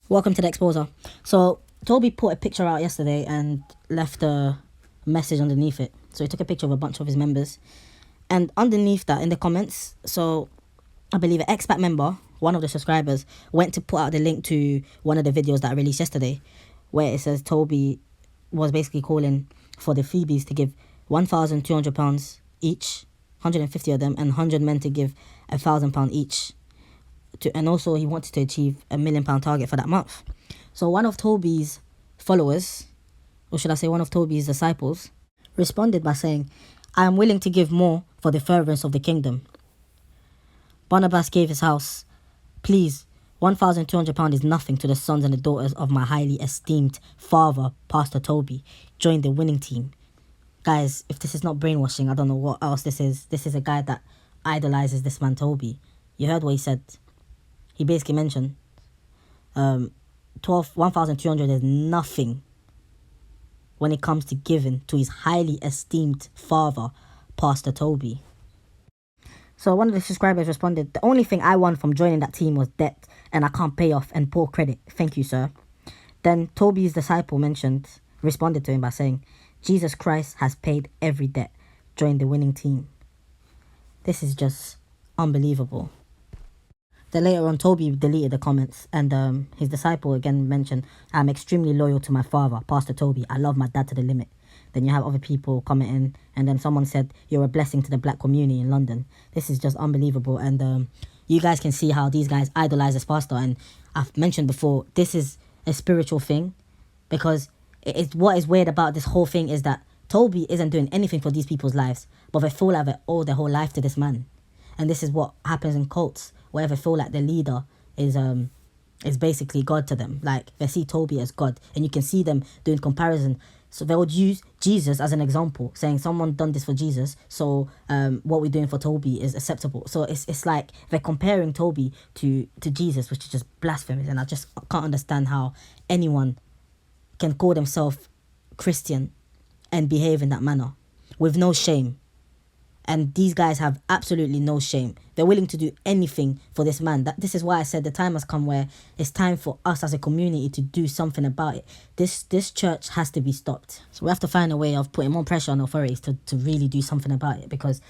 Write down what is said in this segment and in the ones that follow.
Welcome to the Exposer. So Tobi put a picture out yesterday and left a message underneath it. So he took a picture of a bunch of his members, and underneath that, in the comments, so I believe an expat member, one of the subscribers, went to put out the link to one of the videos that I released yesterday, where it says Tobi was basically calling for the Phoebes to give £1,200 each, 150 of them, and 100 men to give £1,000 each. And also he wanted to achieve £1 million target for that month. So one of Tobi's followers, or should I say one of Tobi's disciples, responded by saying, "I am willing to give more for the furtherance of the kingdom. Barnabas gave his house. Please, £1,200 is nothing to the sons and the daughters of my highly esteemed father, Pastor Tobi. Join the winning team." Guys, if this is not brainwashing, I don't know what else this is. This is a guy that idolizes this man Tobi. You heard what he said. He basically mentioned 1,200 is nothing when it comes to giving to his highly esteemed father, Pastor Tobi. So one of the subscribers responded, "The only thing I won from joining that team was debt, and I can't pay off and poor credit. Thank you, sir." Then Tobi's disciple responded to him by saying, "Jesus Christ has paid every debt. Join the winning team." This is just unbelievable. Then later on, Tobi deleted the comments, and his disciple again mentioned, "I'm extremely loyal to my father, Pastor Tobi. I love my dad to the limit." Then you have other people commenting, and then someone said, "You're a blessing to the black community in London." This is just unbelievable, and you guys can see how these guys idolize this pastor. And I've mentioned before, this is a spiritual thing, because what is weird about this whole thing is that Tobi isn't doing anything for these people's lives, but they feel like they owe their whole life to this man. And this is what happens in cults, where they feel like the leader is basically God to them. Like, they see Tobi as God, and you can see them doing comparison. So they would use Jesus as an example, saying someone done this for Jesus, so what we're doing for Tobi is acceptable. So it's like they're comparing Tobi to Jesus, which is just blasphemous. And I just can't understand how anyone can call themselves Christian and behave in that manner with no shame. And these guys have absolutely no shame. They're willing to do anything for this man. This is why I said the time has come where it's time for us as a community to do something about it. This church has to be stopped. So we have to find a way of putting more pressure on authorities to really do something about it, because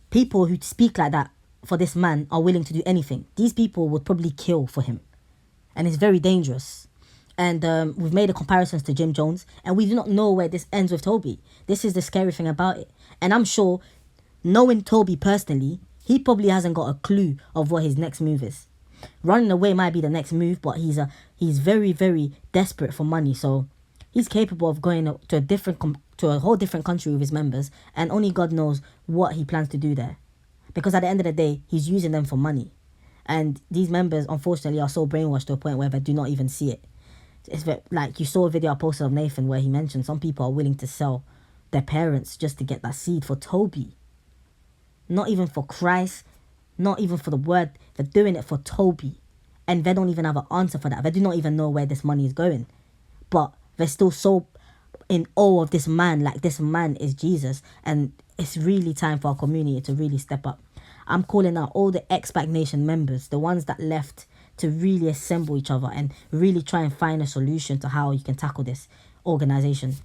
people who speak like that for this man are willing to do anything. These people would probably kill for him. And it's very dangerous. And we've made the comparisons to Jim Jones, and we do not know where this ends with Tobi. This is the scary thing about it. And I'm sure, knowing Tobi personally, he probably hasn't got a clue of what his next move is. Running away might be the next move, but he's very, very desperate for money. So he's capable of going to a whole different country with his members, and only God knows what he plans to do there. Because at the end of the day, he's using them for money. And these members, unfortunately, are so brainwashed to a point where they do not even see it. It's like, you saw a video I posted of Nathan where he mentioned some people are willing to sell their parents just to get that seed for Tobi. Not even for Christ, not even for the word. They're doing it for Tobi. And they don't even have an answer for that. They do not even know where this money is going. But they're still so in awe of this man, like this man is Jesus. And it's really time for our community to really step up. I'm calling out all the Spac Nation members, the ones that left, to really assemble each other and really try and find a solution to how you can tackle this organization.